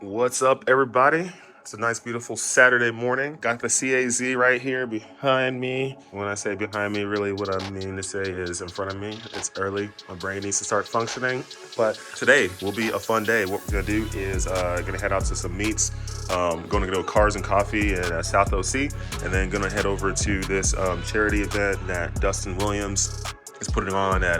What's up, everybody? It's a nice, beautiful Saturday morning. Got the C8Z right here behind me. When I say behind me, really what I mean to say is in front of me. It's early. My brain needs to start functioning. But today will be a fun day. What we're gonna do is gonna head out to some meets. Going to go to Cars and Coffee at South OC, and then gonna head over to this charity event that Dustin Williams is putting on at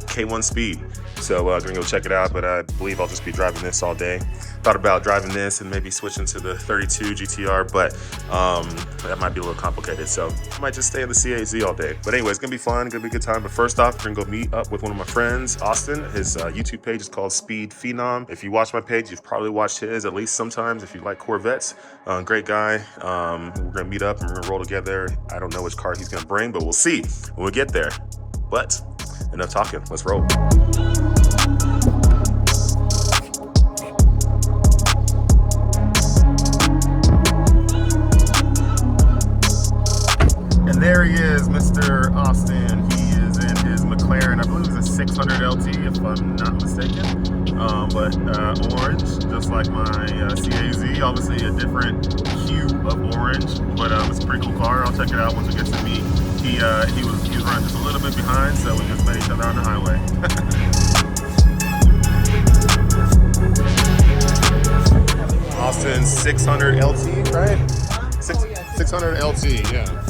K1 Speed. So gonna go check it out, but I believe I'll just be driving this all day. Thought about driving this and maybe switching to the 32 GTR, but that might be a little complicated. So I might just stay in the C8Z all day. But anyway, it's gonna be fun, gonna be a good time. But first off, we're gonna go meet up with one of my friends, Austin. His YouTube page is called Speed Phenom. If you watch my page, you've probably watched his at least sometimes if you like Corvettes. Great guy. We're gonna meet up and we're gonna roll together. I don't know which car he's gonna bring, but we'll see when we get there. But enough talking, let's roll. And there he is, Mr. Austin. He is in his McLaren, I believe it's a 600 LT if I'm not mistaken. But orange, just like my C8Z, obviously a different hue of orange, but it's a pretty cool car. I'll check it out once we get to meet. He was running just a little bit behind, so we just met each other on the highway. Austin 600 LT, right? 600 LT, yeah.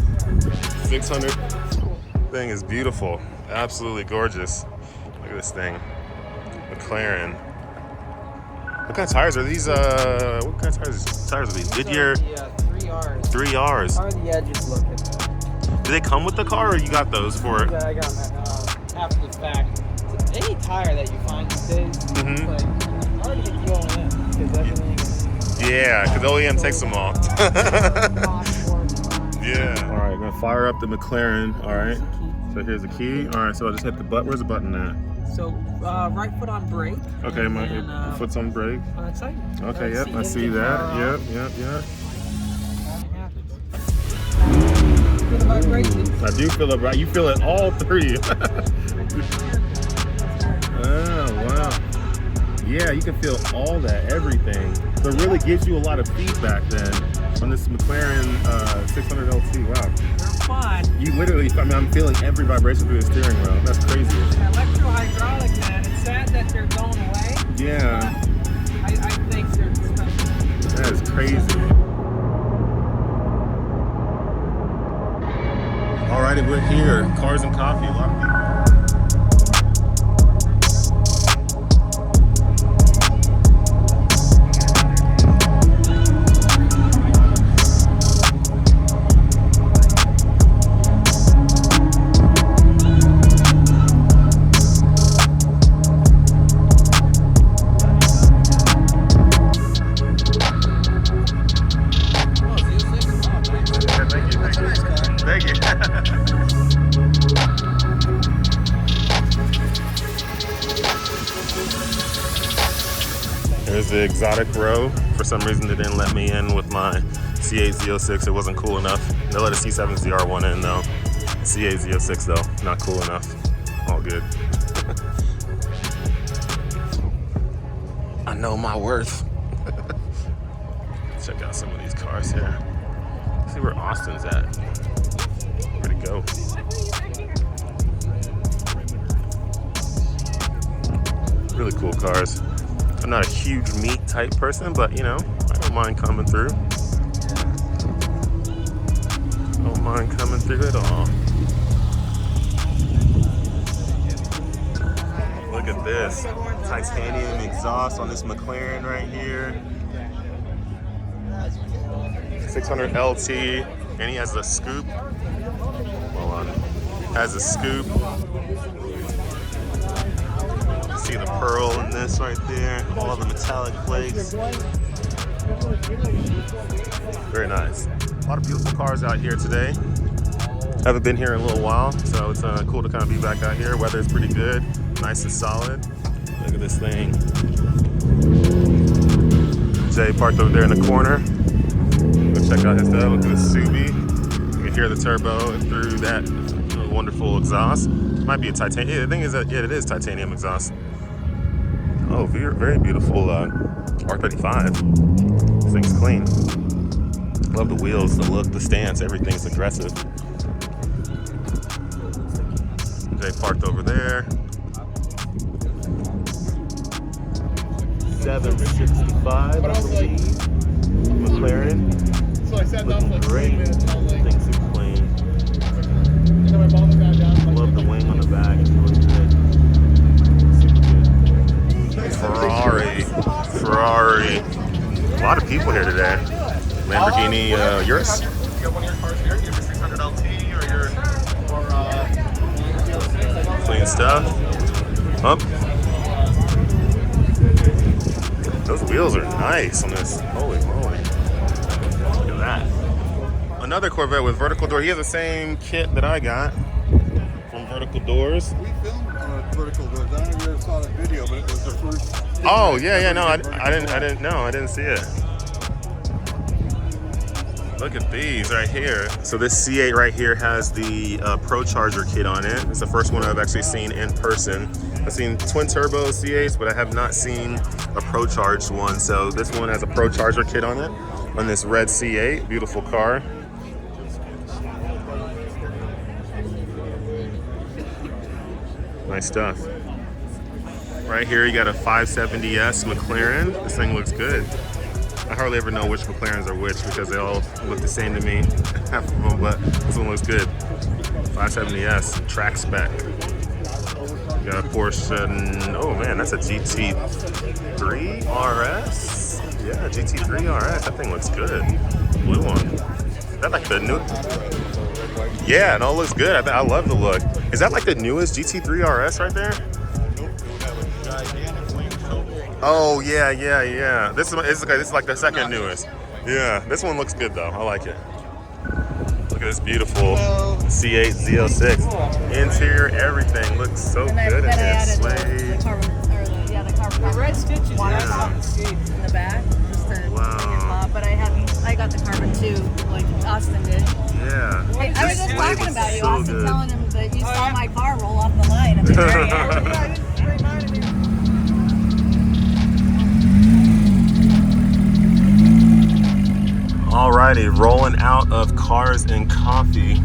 600 thing is beautiful, absolutely gorgeous. Look at this thing, McLaren. What kind of tires are these? What kind of tires are these? Goodyear. Yeah, 3Rs. 3Rs. How are the edges looking? Do they come with the car, or you got those for it? Yeah, I got that after the fact. Any tire that you find these days, it's like hard to get going in because everything. Yeah, because OEM takes them all. Yeah. All right, I'm gonna fire up the McLaren. All right. So here's the key. All right, so I just hit the button. Where's the button at? So right foot on brake. Okay, my foot's on brake. That's right. Okay, yep, I see that. Yep. Feel the vibration. I do feel it, right? You feel it all three. Oh, wow. Yeah, you can feel all that, everything. So it really gives you a lot of feedback then on this McLaren 600 LT. Wow. They're fun. You literally, I mean, I'm feeling every vibration through the steering wheel. That's crazy. Electro-hydraulic, man. It's sad that they're going away. Yeah. I think they're special. That is crazy. Alrighty, we're here. Cars and Coffee. A lot of people. There's the exotic row. For some reason, they didn't let me in with my C8 Z06. It wasn't cool enough. They let a C7 ZR1 in though. C8 Z06 though, not cool enough. All good. I know my worth. Check out some of these cars here. Let's see where Austin's at. Where'd it go? Really cool cars. I'm not a huge meat type person, but you know, I don't mind coming through. Don't mind coming through at all. Look at this. Titanium exhaust on this McLaren right here. 600 LT, and he has a scoop. Hold on. Has a scoop. See the pearl in this right there, all the metallic plates. Very nice. A lot of beautiful cars out here today. Haven't been here in a little while, so it's cool to kind of be back out here. Weather's pretty good, nice and solid. Look at this thing. Jay parked over there in the corner. Go check out his stuff. Look at the Subi. You can hear the turbo through that wonderful exhaust. Might be a titanium. Yeah, the thing is that it is titanium exhaust. Oh, very beautiful R35. This thing's clean. Love the wheels, the look, the stance, everything's aggressive. Jay parked over there. 765, I believe. McLaren. So I sat down for like 3 Great. minutes and I was like, Things are clean. and then my mom got down. Like, Love the wing on the back. It's really good. Super good. Ferrari. A lot of people here today. Lamborghini Urus. You got one of your cars here, you have your 600 LT or your Clean stuff. Up. Those wheels are nice on this. Holy moly. Look at that. Another Corvette with vertical door. He has the same kit that I got from Vertical Doors. We filmed Vertical Doors. I don't know if you ever saw that video, but it was the first. Oh yeah, no, I didn't see it. Look at these right here. So this C8 right here has the Pro Charger kit on it. It's the first one I've actually seen in person. I've seen twin turbo C8s, but I have not seen a Pro Charged one. So this one has a Pro Charger kit on it, on this red C8. Beautiful car. Nice stuff. Right here you got a 570S McLaren. This thing looks good. I hardly ever know which McLarens are which because they all look the same to me, half of them, but this one looks good. 570S, track spec. Got a Porsche, oh man, that's a GT3 RS? Yeah, GT3 RS, that thing looks good. Blue one. Is that like the new? Yeah, no, it looks good. I love the look. Is that like the newest GT3 RS right there? Oh yeah. This is like the second newest. Yeah, this one looks good though. I like it. Look at this beautiful C8 Z06. Interior, everything looks so good in here. Suede. The red stitches in the back, just to make it pop. But I got the carbon too, like Austin did. Yeah. I was just talking about you, so Austin, good. telling him that you saw my car roll off the line. And there he is. Alrighty, rolling out of Cars and Coffee.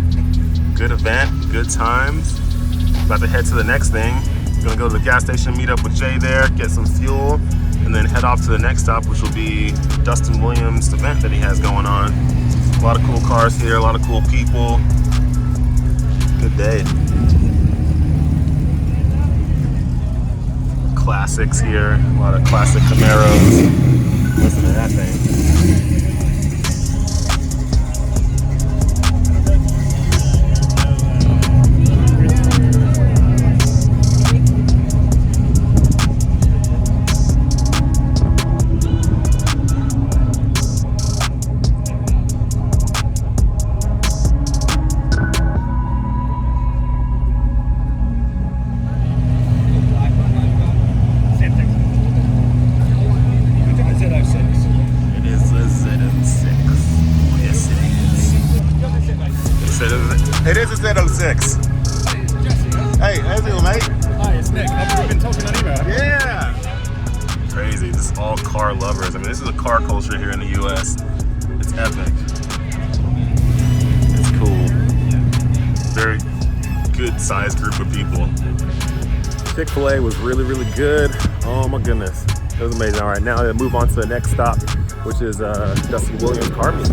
Good event, good times. About to head to the next thing. Gonna go to the gas station, meet up with Jay there, get some fuel, and then head off to the next stop, which will be Dustin Williams' event that he has going on. A lot of cool cars here, a lot of cool people. Good day. Classics here, a lot of classic Camaros. Listen to that thing. It is a Z06. Hey, how's it, mate? Hi, it's Nick. We've been talking on email. Yeah. Crazy. This is all car lovers. I mean, this is a car culture here in the U.S. It's epic. It's cool. Very good sized group of people. Chick-fil-A was really, really good. Oh my goodness. It was amazing. All right, now to move on to the next stop, which is Dustin Williams Car Meet.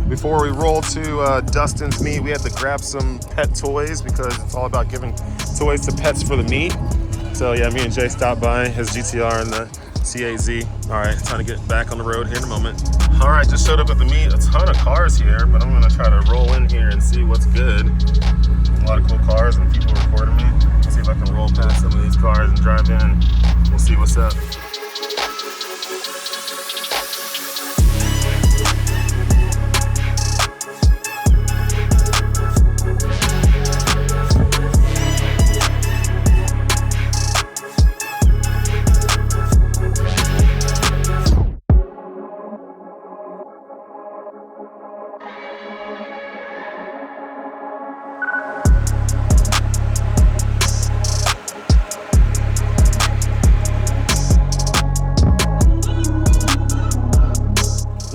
Before we roll to Dustin's meet, we had to grab some pet toys because it's all about giving toys to pets for the meet. So yeah, me and Jay stopped by his GTR and the C8Z. All right, time to get back on the road here in a moment. All right, just showed up at the meet. A ton of cars here, but I'm gonna try to roll in here and see what's good. A lot of cool cars and people recording me. Let's see if I can roll past some of these cars and drive in. We'll see what's up.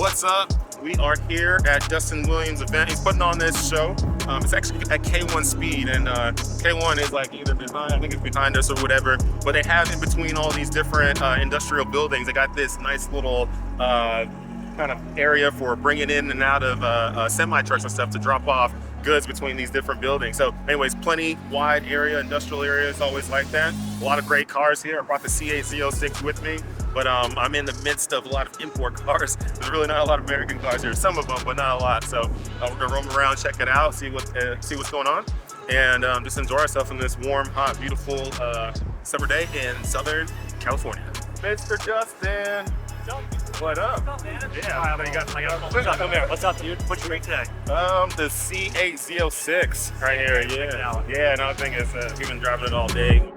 What's up? We are here at Dustin Williams' event. He's putting on this show. It's actually at K1 Speed, and K1 is like either behind, I think it's behind us or whatever, but they have in between all these different industrial buildings, they got this nice little kind of area for bringing in and out of semi-trucks and stuff to drop off goods between these different buildings. So anyways, plenty wide area, industrial area is always like that. A lot of great cars here. I brought the C8 Z06 with me, but I'm in the midst of a lot of import cars. There's really not a lot of American cars here, some of them, but not a lot. So we're gonna roam around, check it out, see what's going on, and just enjoy ourselves in this warm, hot, beautiful summer day in Southern California. Mr. Justin. What up? What's up, man? Yeah, I got What's up, dude? What's your rate today? the C8 Z06 right here. Yeah, no, I think it's we've been driving it all day.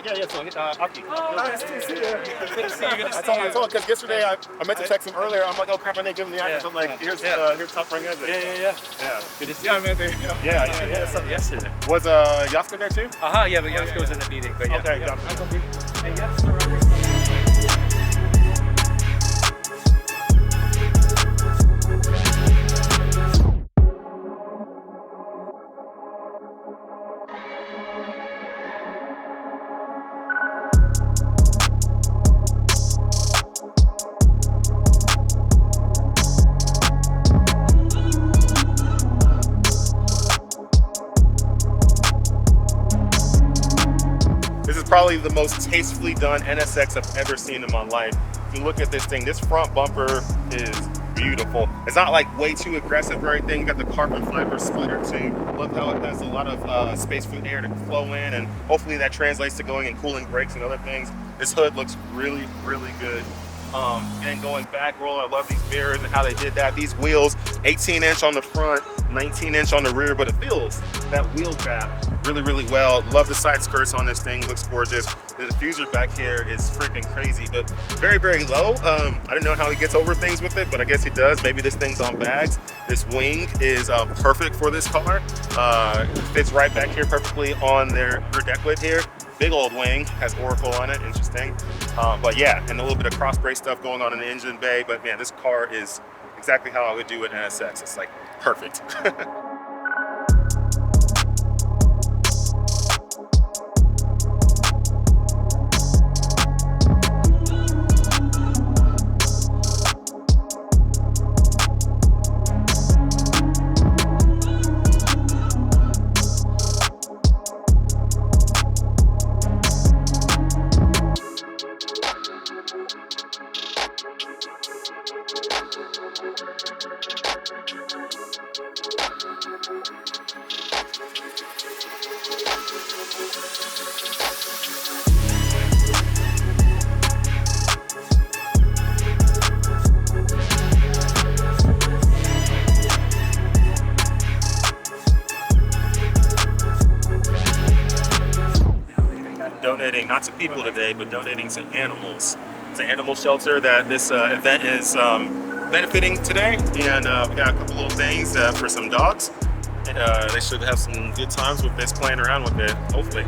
Yeah. So, Aki. Nice to see you. Good to see you. Good to see I told because yesterday I meant to text him earlier. I'm like, oh crap, I didn't give him the address. I'm like, here's top ring exit. Yeah. Good to see you. Man, there you go. Yeah. Something yesterday. Was Yaska there too? Yeah, but Yaska was in the meeting. But yeah. Okay, yeah. Probably the most tastefully done NSX I've ever seen in my life. If you look at this thing, this front bumper is beautiful. It's not like way too aggressive or anything. You got the carbon fiber splitter too. Love how it has a lot of space for the air to flow in, and hopefully that translates to going and cooling brakes and other things. This hood looks really, really good. And going back roll, I love these mirrors and how they did that. These wheels, 18-inch on the front, 19-inch on the rear, but it feels that wheel gap really, really well. Love the side skirts on this thing, looks gorgeous. The diffuser back here is freaking crazy, but very, very low. I don't know how he gets over things with it, but I guess he does. Maybe this thing's on bags. This wing is perfect for this car. It fits right back here perfectly on their rear deck lid here. Big old wing, has Oracle on it, interesting. But yeah, and a little bit of cross brace stuff going on in the engine bay, but man, this car is exactly how I would do an NSX. It's like perfect. Donating not to people today, but donating to animals. It's an animal shelter that this event is benefiting today, and we got a couple little things for some dogs. They should have some good times with this, playing around with it, hopefully.